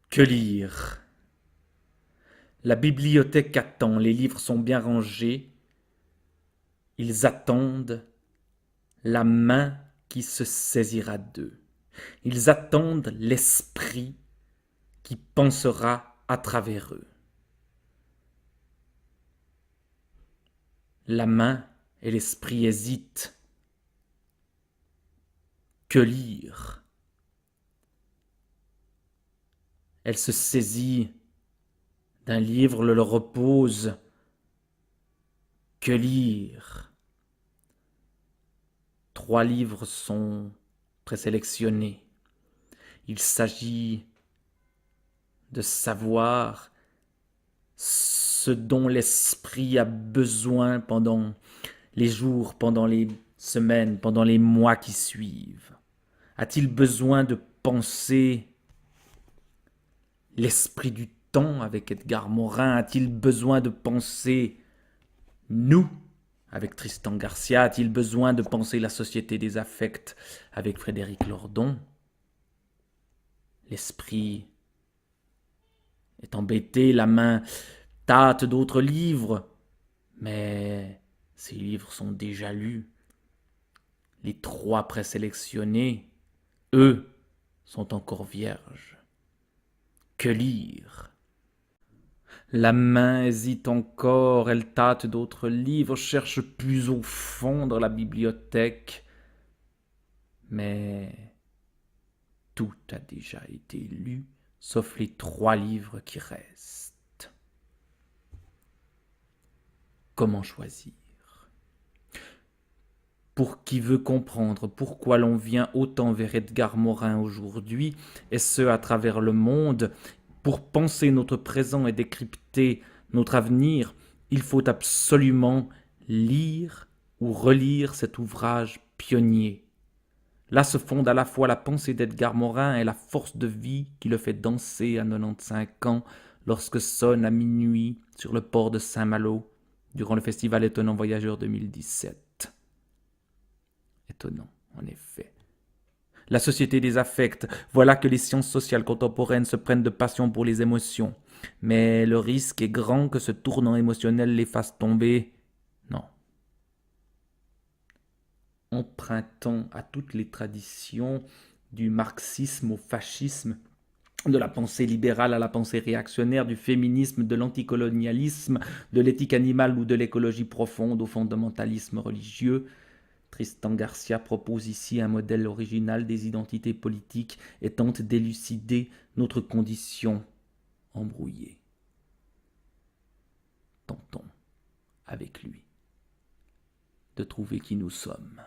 Que lire? La bibliothèque attend, les livres sont bien rangés, ils attendent la main qui se saisira d'eux. Ils attendent l'esprit qui pensera à travers eux. La main et l'esprit hésitent. Que lire? Elle se saisit d'un livre, le repose. Que lire? 3 livres sont présélectionnés. Il s'agit de savoir ce dont l'esprit a besoin pendant les jours, pendant les semaines, pendant les mois qui suivent. A-t-il besoin de penser l'esprit du temps avec Edgar Morin? A-t-il besoin de penser nous avec Tristan Garcia? A-t-il besoin de penser la société des affects avec Frédéric Lordon? L'esprit est embêté, la main tâte d'autres livres, mais ces livres sont déjà lus. Les 3 présélectionnés, eux, sont encore vierges. Que lire? La main hésite encore, elle tâte d'autres livres, cherche plus au fond dans la bibliothèque, mais tout a déjà été lu, sauf les 3 livres qui restent. Comment choisir? Pour qui veut comprendre pourquoi l'on vient autant vers Edgar Morin aujourd'hui, et ce à travers le monde, pour penser notre présent et décrypter notre avenir, il faut absolument lire ou relire cet ouvrage pionnier. Là se fonde à la fois la pensée d'Edgar Morin et la force de vie qui le fait danser à 95 ans lorsque sonne à minuit sur le port de Saint-Malo durant le festival Étonnant Voyageur 2017. Étonnant, en effet. La société des affects, voilà que les sciences sociales contemporaines se prennent de passion pour les émotions. Mais le risque est grand que ce tournant émotionnel les fasse tomber. Non. Empruntant à toutes les traditions, du marxisme au fascisme, de la pensée libérale à la pensée réactionnaire, du féminisme, de l'anticolonialisme, de l'éthique animale ou de l'écologie profonde au fondamentalisme religieux, Tristan Garcia propose ici un modèle original des identités politiques et tente d'élucider notre condition embrouillée. Tentons, avec lui, de trouver qui nous sommes.